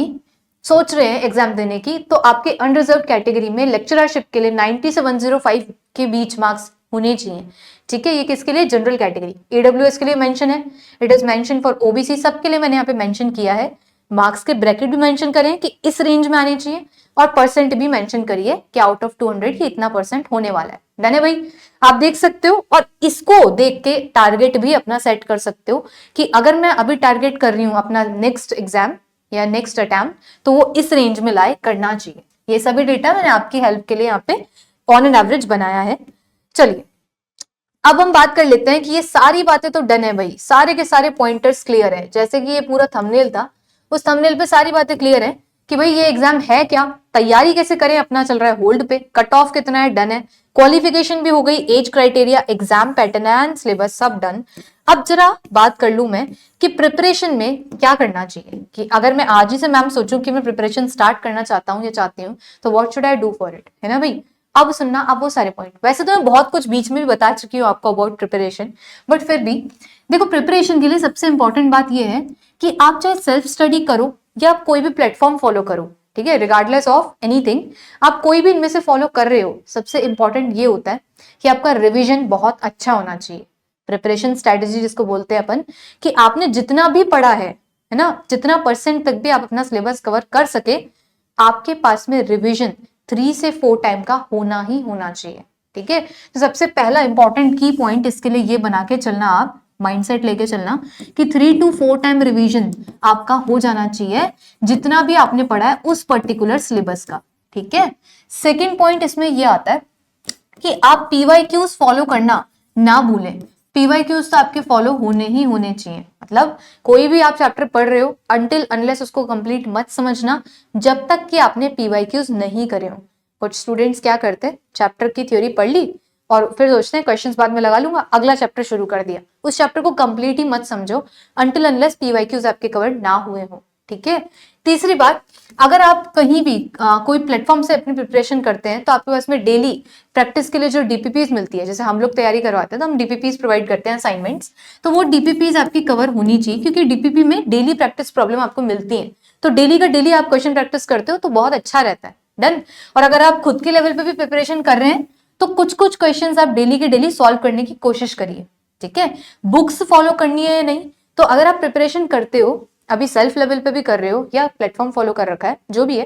सोच रहे हैं एग्जाम देने की, तो आपके अनरिजर्व कैटेगरी में लेक्चरशिप के लिए 90 से 105 के बीच मार्क्स होने चाहिए। ठीक है, ये किसके लिए? General category. ईडब्ल्यूएस के लिए मेंशन है, it is mention for OBC, सबके लिए मैंने यहाँ पे मेंशन किया है। मार्क्स के ब्रैकेट भी मेंशन करें कि इस रेंज में आने चाहिए, और परसेंट भी मेंशन करिए कि आउट ऑफ 200 की इतना परसेंट होने वाला है। डन है भाई, आप देख सकते हो, और इसको देख के टारगेट भी अपना सेट कर सकते हो कि अगर मैं अभी टारगेट कर रही हूं अपना नेक्स्ट एग्जाम या नेक्स्ट अटेम्प्ट, तो वो इस रेंज में लाए करना चाहिए। ये सभी डेटा मैंने आपकी हेल्प के लिए यहाँ पे ऑन एन एवरेज बनाया है। चलिए अब हम बात कर लेते हैं कि ये सारी बातें तो डन है भाई, सारे के सारे पॉइंटर्स क्लियर है। जैसे कि ये पूरा थंबनेल था, उस थंबनेल पे सारी बातें क्लियर है कि भाई ये एग्जाम है क्या, तैयारी कैसे करें, अपना चल रहा है होल्ड पे, कट ऑफ कितना है, डन है, क्वालिफिकेशन भी हो गई, age criteria, exam pattern and syllabus सब डन। अब जरा बात कर लूं मैं कि प्रिपरेशन में क्या करना चाहिए, कि अगर मैं आज ही से मैम सोचूं कि मैं प्रिपरेशन स्टार्ट करना चाहता हूं या चाहती हूँ, तो what should I do for it, है ना भाई। अब सुनना, अब वो सारे पॉइंट, वैसे तो मैं बहुत कुछ बीच में भी बता चुकी हूँ आपको अबाउट प्रिपरेशन, बट फिर भी देखो, प्रिपरेशन के लिए सबसे इंपॉर्टेंट बात ये है कि आप चाहे सेल्फ स्टडी करो या आप कोई भी प्लेटफॉर्म फॉलो करो, ठीक है, रिगार्डलेस ऑफ एनीथिंग, आप कोई भी इनमें से फॉलो कर रहे हो, सबसे इंपॉर्टेंट ये होता है कि आपका रिविजन बहुत अच्छा होना चाहिए। प्रिपरेशन स्ट्रेटेजी जिसको बोलते हैं अपन, कि आपने जितना भी पढ़ा है ना, जितना परसेंट तक भी आप अपना सिलेबस कवर कर सके, आपके पास में रिविजन 3 से 4 टाइम का होना ही होना चाहिए। ठीक है, तो सबसे पहला इंपॉर्टेंट की पॉइंट इसके लिए ये बना के चलना, आप माइंडसेट लेके चलना कि 3 to 4 टाइम रिवीजन आपका हो जाना चाहिए, जितना भी आपने पढ़ा है उस पर्टिकुलर सिलेबस का। ठीक है, सेकंड पॉइंट इसमें ये आता है कि आप पीवाईक्यूज फॉलो करना ना भूलें। पीवाईक्यूज तो आपके फॉलो होने ही होने चाहिए, मतलब कोई भी आप चैप्टर पढ़ रहे हो, अनटिल अनलेस उसको कंप्लीट मत समझना जब तक कि आपने पीवाईक्यूज नहीं करे हो। कुछ स्टूडेंट्स क्या करते हैं, चैप्टर की थ्योरी पढ़ ली और फिर सोचते हैं क्वेश्चंस बाद में लगा लूंगा, अगला चैप्टर शुरू कर दिया, उस चैप्टर को कंप्लीट ही मत समझो अंटिल अनलेस पीवाईक्यूज आपके कवर ना हुए हो, ठीक है। तीसरी बात, अगर आप कहीं भी कोई प्लेटफॉर्म से अपनी प्रिपरेशन करते हैं तो आपके पास में डेली प्रैक्टिस के लिए जो डीपीपीज मिलती है, जैसे हम लोग तैयारी करवाते हैं तो हम डीपीपीज प्रोवाइड करते हैं असाइनमेंट्स, तो वो डीपीपीज आपकी कवर होनी चाहिए, क्योंकि डीपीपी में डेली प्रैक्टिस प्रॉब्लम आपको मिलती है, तो डेली का डेली आप क्वेश्चन प्रैक्टिस करते हो तो बहुत अच्छा रहता है। डन। और अगर आप खुद के लेवल पे भी प्रिपरेशन कर रहे हैं तो कुछ कुछ क्वेश्चंस आप डेली के डेली सॉल्व करने की कोशिश करिए, ठीक है। बुक्स फॉलो करनी है या नहीं, तो अगर आप प्रिपरेशन करते हो, अभी सेल्फ लेवल पे भी कर रहे हो या प्लेटफॉर्म फॉलो कर रखा है, जो भी है,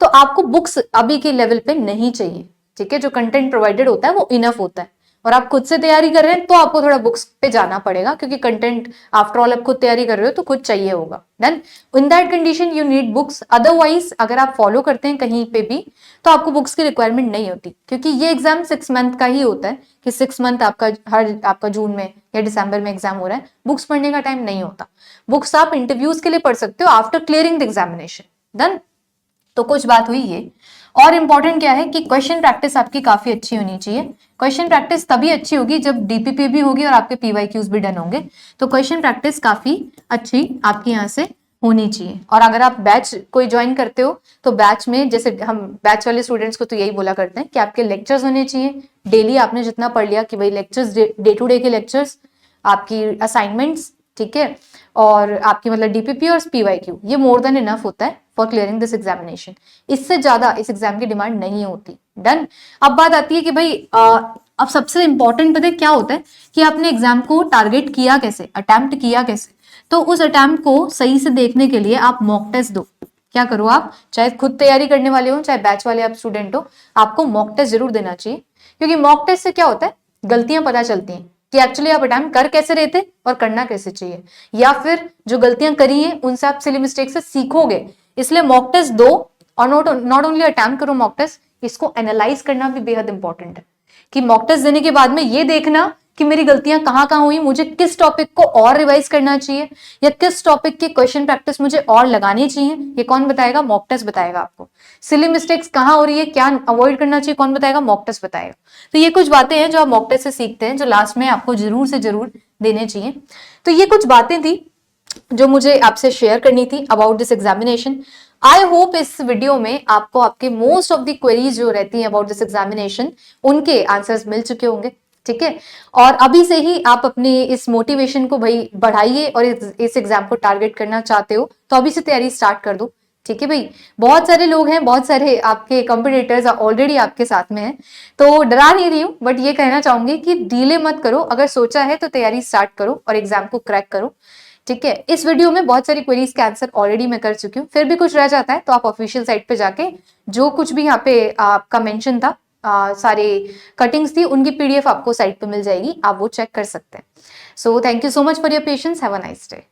तो आपको बुक्स अभी के लेवल पे नहीं चाहिए, ठीक है। जो कंटेंट प्रोवाइडेड होता है वो इनफ होता है, और आप खुद से तैयारी कर रहे हैं तो आपको थोड़ा बुक्स पे जाना पड़ेगा, क्योंकि कंटेंट आफ्टर ऑल आप खुद तैयारी कर रहे हो तो खुद चाहिए होगा। Done. In that condition you need books, otherwise अगर आप फॉलो करते हैं कहीं पे भी तो आपको बुक्स की रिक्वायरमेंट नहीं होती, क्योंकि ये एग्जाम 6 मंथ का ही होता है कि 6 मंथ आपका जून में या दिसंबर में एग्जाम हो रहा है, बुक्स पढ़ने का टाइम नहीं होता। बुक्स आप इंटरव्यूज के लिए पढ़ सकते हो after clearing the examination. Done. तो कुछ बात हुई ये। और इंपॉर्टेंट क्या है कि क्वेश्चन प्रैक्टिस आपकी काफी अच्छी होनी चाहिए। क्वेश्चन प्रैक्टिस तभी अच्छी होगी जब डीपीपी भी होगी और आपके पीवाईक्यूज भी डन होंगे, तो क्वेश्चन प्रैक्टिस काफी अच्छी आपकी यहाँ से होनी चाहिए। और अगर आप बैच कोई ज्वाइन करते हो तो बैच में, जैसे हम बैच वाले स्टूडेंट्स को तो यही बोला करते हैं कि आपके लेक्चर्स होने चाहिए डेली, आपने जितना पढ़ लिया कि भाई लेक्चर्स, डे टू डे के लेक्चर्स, आपकी असाइनमेंट्स, ठीक है, और आपकी मतलब डीपीपी और पीवाईक्यू, ये मोर देन इनफ होता है फॉर क्लियरिंग दिस एग्जामिनेशन। इससे ज्यादा इस एग्जाम की डिमांड नहीं होती। डन। अब बात आती है कि भाई अब सबसे इंपॉर्टेंट पता है क्या होता है कि आपने एग्जाम को टारगेट किया कैसे, अटेम्प्ट किया कैसे। तो उस अटेम्प्ट को सही से देखने के लिए आप मॉक टेस्ट दो। क्या करो आप, चाहे खुद तैयारी करने वाले हो चाहे बैच वाले आप स्टूडेंट हो, आपको मॉक टेस्ट जरूर देना चाहिए, क्योंकि मॉक टेस्ट से क्या होता है, गलतियां पता चलती हैं कि एक्चुअली आप अटेम्प्ट कर कैसे रहे थे और करना कैसे चाहिए, या फिर जो गलतियां करी हैं उनसे आप सिली मिस्टेक से सीखोगे। इसलिए मॉक टेस्ट दो, और नॉट ओनली अटेम्प्ट करो मॉक टेस्ट, इसको एनालाइज करना भी बेहद इंपॉर्टेंट है, कि मॉक टेस्ट देने के बाद में ये देखना कि मेरी गलतियां कहाँ कहाँ हुई, मुझे किस टॉपिक को और रिवाइज करना चाहिए, या किस टॉपिक की क्वेश्चन प्रैक्टिस मुझे और लगानी चाहिए, ये कौन बताएगा, मॉक टेस्ट बताएगा आपको। सिली मिस्टेक्स कहाँ हो रही है, क्या अवॉइड करना चाहिए, कौन बताएगा, मॉक टेस्ट बताएगा। तो ये कुछ बातें हैं जो आप मॉक टेस्ट से सीखते हैं, जो लास्ट में आपको जरूर से जरूर देने चाहिए। तो ये कुछ बातें थी जो मुझे आपसे शेयर करनी थी about this examination. I hope इस वीडियो में आपको आपके मोस्ट ऑफ द क्वेरीज जो रहती हैं अबाउट दिस एग्जामिनेशन, उनके आंसर्स मिल चुके होंगे, ठीक है। और अभी से ही आप अपनी इस मोटिवेशन को भाई बढ़ाइए, और इस एग्जाम को टारगेट करना चाहते हो तो अभी से तैयारी स्टार्ट कर दो, ठीक है भाई। बहुत सारे लोग हैं, बहुत सारे आपके कॉम्पिटिटर्स ऑलरेडी आपके साथ में हैं, तो डरा नहीं रही हूं, बट ये कहना चाहूंगी कि डिले मत करो, अगर सोचा है तो तैयारी स्टार्ट करो और एग्जाम को क्रैक करो, ठीक है। इस वीडियो में बहुत सारी क्वेरीज के आंसर ऑलरेडी मैं कर चुकी हूँ, फिर भी कुछ रह जाता है तो आप ऑफिशियल साइट पे जाके जो कुछ भी यहाँ पे आपका मेंशन था, सारे कटिंग्स थी, उनकी पीडीएफ आपको साइट पे मिल जाएगी, आप वो चेक कर सकते हैं। So thank you so much for your patience, have a nice day.